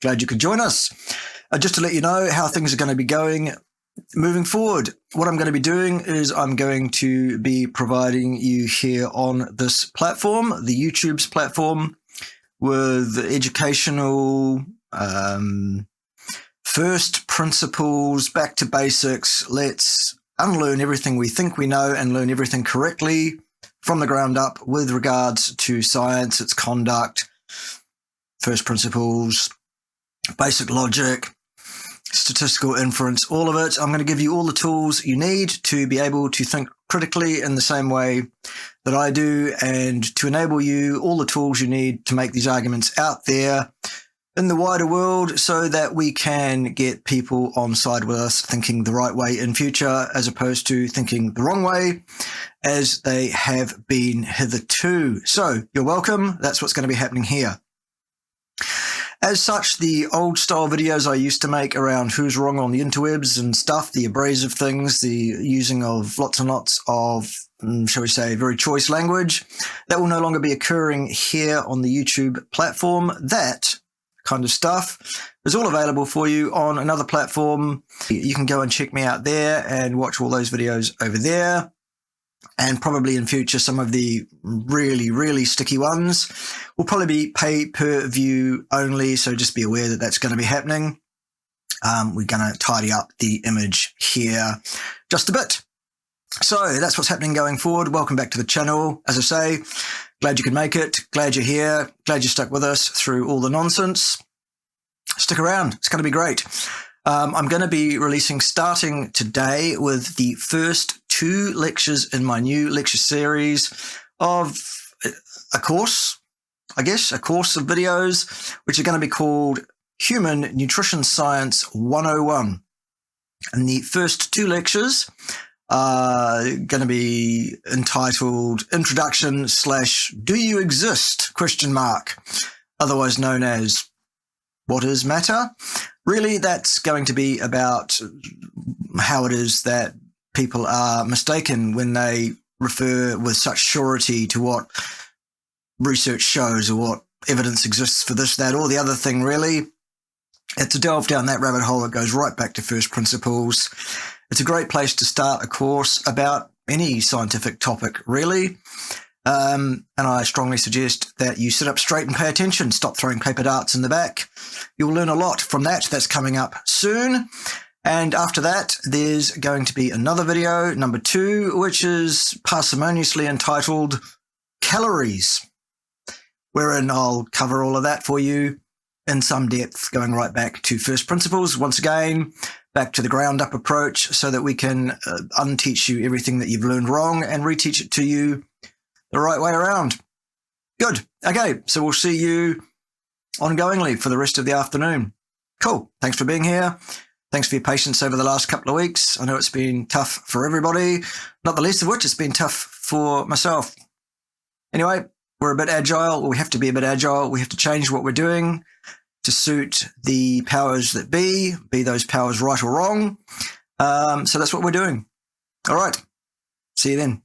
glad you could join us. Just to let you know how things are going to be going moving forward, what I'm going to be doing is I'm going to be providing you here on this platform, the YouTube's platform, with educational first principles, back to basics. Let's unlearn everything we think we know and learn everything correctly from the ground up with regards to science, its conduct, first principles, basic logic, statistical inference, all of it. I'm going to give you all the tools you need to be able to think critically in the same way that I do, and to enable you all the tools you need to make these arguments out there in the wider world so that we can get people on side with us thinking the right way in future as opposed to thinking the wrong way as they have been hitherto. So you're welcome. That's what's going to be happening here. As such, the old style videos I used to make around who's wrong on the interwebs and stuff, the abrasive things, the using of lots and lots of, shall we say, very choice language, that will no longer be occurring here on the YouTube platform. That kind of stuff is all available for you on another platform. You can go and check me out there and watch all those videos over there. And probably in future, some of the really, really sticky ones will probably be pay-per-view only, so just be aware that that's going to be happening. We're going to tidy up the image here just a bit. So that's what's happening going forward. Welcome back to the channel. As I say, glad you could make it. Glad you're here. Glad you stuck with us through all the nonsense. Stick around. It's going to be great. I'm going to be releasing, starting today, with the first 2 lectures in my new lecture series of a course, I guess, a course of videos, which are going to be called Human Nutrition Science 101. And the first 2 lectures are going to be entitled Introduction / Do You Exist? ? Otherwise known as What is Matter? Really, that's going to be about how it is that people are mistaken when they refer with such surety to what research shows or what evidence exists for this, that, or the other thing, really. It's a delve down that rabbit hole that goes right back to first principles. It's a great place to start a course about any scientific topic, really. And I strongly suggest that you sit up straight and pay attention. Stop throwing paper darts in the back. You'll learn a lot from that. That's coming up soon. And after that, there's going to be another video, number 2, which is parsimoniously entitled Calories, wherein I'll cover all of that for you in some depth, going right back to first principles. Once again, back to the ground up approach so that we can unteach you everything that you've learned wrong and reteach it to you the right way around. Good. Okay, so we'll see you ongoingly for the rest of the afternoon. Cool. Thanks for being here. Thanks for your patience over the last couple of weeks. I know it's been tough for everybody, not the least of which it's been tough for myself. Anyway, we're a bit agile, or we have to be a bit agile. We have to change what we're doing to suit the powers that be those powers right or wrong. So that's what we're doing. All right. See you then.